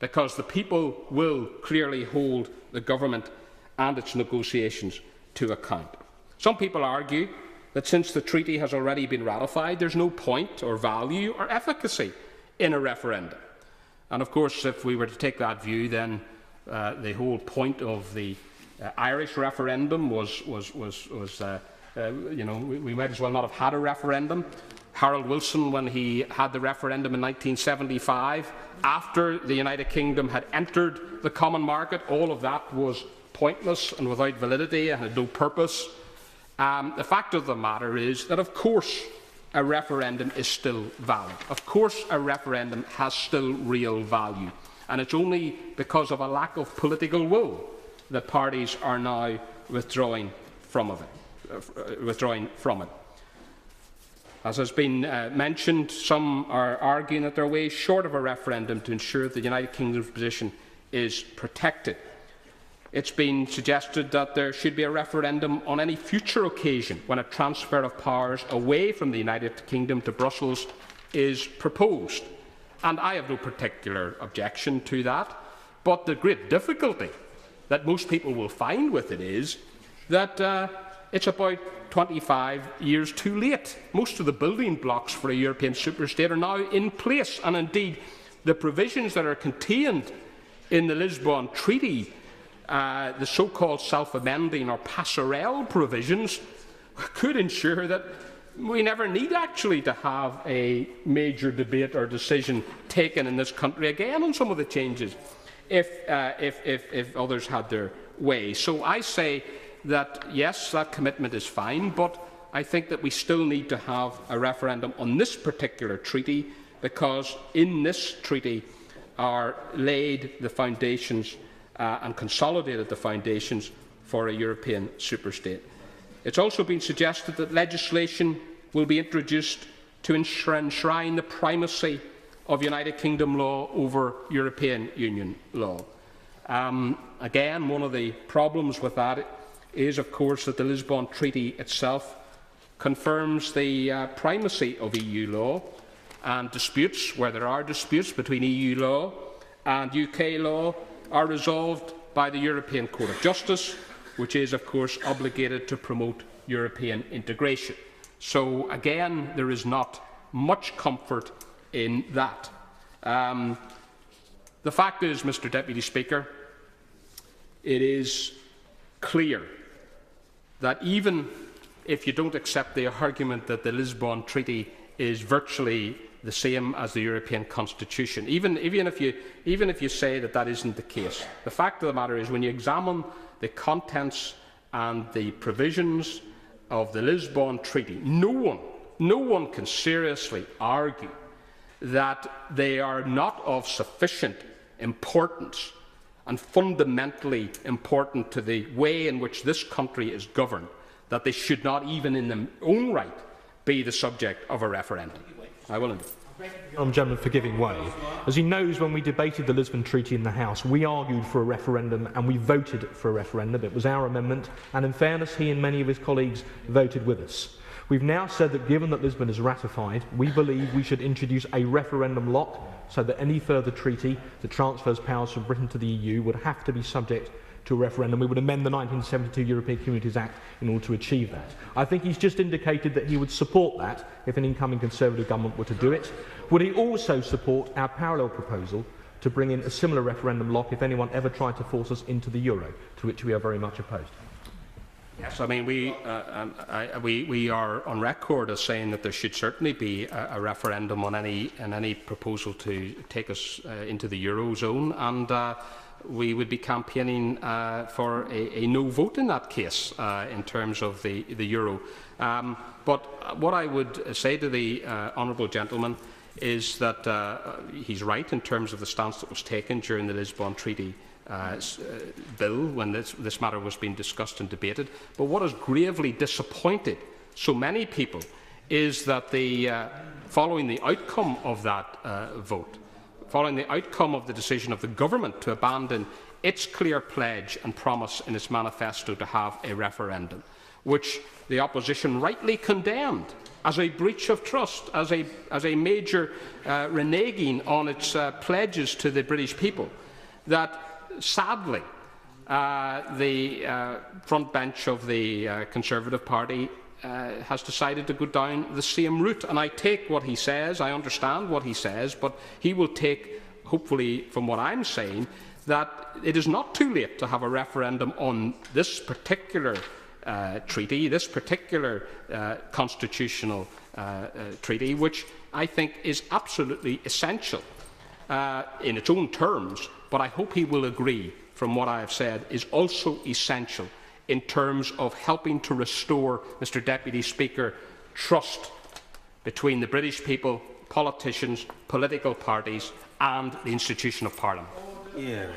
because the people will clearly hold the government and its negotiations to account. Some people argue that since the treaty has already been ratified, there is no point or value or efficacy in a referendum. And of course, if we were to take that view, then the whole point of the Irish referendum was we might as well not have had a referendum. Harold Wilson, when he had the referendum in 1975, after the United Kingdom had entered the common market, all of that was pointless and without validity and had no purpose. The fact of the matter is that, of course, a referendum is still valid. Of course, a referendum has still real value. And it's only because of a lack of political will that parties are now withdrawing from it. As has been mentioned, some are arguing that there are ways short of a referendum to ensure that the United Kingdom's position is protected. It's been suggested that there should be a referendum on any future occasion when a transfer of powers away from the United Kingdom to Brussels is proposed. And I have no particular objection to that. But the great difficulty that most people will find with it is that it's about 25 years too late. Most of the building blocks for a European superstate are now in place, and indeed the provisions that are contained in the Lisbon Treaty, the so-called self-amending or passerelle provisions, could ensure that we never need actually to have a major debate or decision taken in this country again on some of the changes if others had their way. So I say that, yes, that commitment is fine, but I think that we still need to have a referendum on this particular treaty, because in this treaty are laid the foundations and consolidated the foundations for a European superstate. It's also been suggested that legislation will be introduced to enshrine the primacy of United Kingdom law over European Union law. Again, one of the problems with that is, of course, that the Lisbon Treaty itself confirms the primacy of EU law, and disputes, where there are disputes between EU law and UK law, are resolved by the European Court of Justice, which is, of course, obligated to promote European integration. So, again, there is not much comfort in that. The fact is, Mr. Deputy Speaker, it is clear that even if you don't accept the argument that the Lisbon Treaty is virtually the same as the European Constitution, even if you say that that isn't the case, the fact of the matter is, when you examine the contents and the provisions of the Lisbon Treaty, no one can seriously argue that they are not of sufficient importance and fundamentally important to the way in which this country is governed, that they should not, even in their own right, be the subject of a referendum. I will end. The gentleman for giving way. As he knows, when we debated the Lisbon Treaty in the House, we argued for a referendum and we voted for a referendum. It was our amendment, and in fairness, he and many of his colleagues voted with us. We've now said that, given that Lisbon is ratified, we believe we should introduce a referendum lock, so that any further treaty that transfers powers from Britain to the EU would have to be subject to a referendum. We would amend the 1972 European Communities Act in order to achieve that. I think he's just indicated that he would support that if an incoming Conservative government were to do it. Would he also support our parallel proposal to bring in a similar referendum lock if anyone ever tried to force us into the euro, to which we are very much opposed? Yes, I mean, we are on record as saying that there should certainly be a referendum on any proposal to take us into the eurozone, and we would be campaigning for a no vote in that case in terms of the euro. But what I would say to the honourable gentleman is that he's right in terms of the stance that was taken during the Lisbon Treaty bill when this matter was being discussed and debated. But what has gravely disappointed so many people is that following the outcome of that vote, following the outcome of the decision of the government to abandon its clear pledge and promise in its manifesto to have a referendum, which the opposition rightly condemned as a breach of trust, as a major reneging on its pledges to the British people, that sadly the front bench of the Conservative Party has decided to go down the same route. And I take what he says, I understand what he says, but he will take, hopefully from what I'm saying, that it is not too late to have a referendum on this particular treaty, this particular constitutional treaty, which I think is absolutely essential in its own terms, but I hope he will agree, from what I have said, is also essential in terms of helping to restore, Mr. Deputy Speaker, trust between the British people, politicians, political parties and the institution of Parliament. Yeah.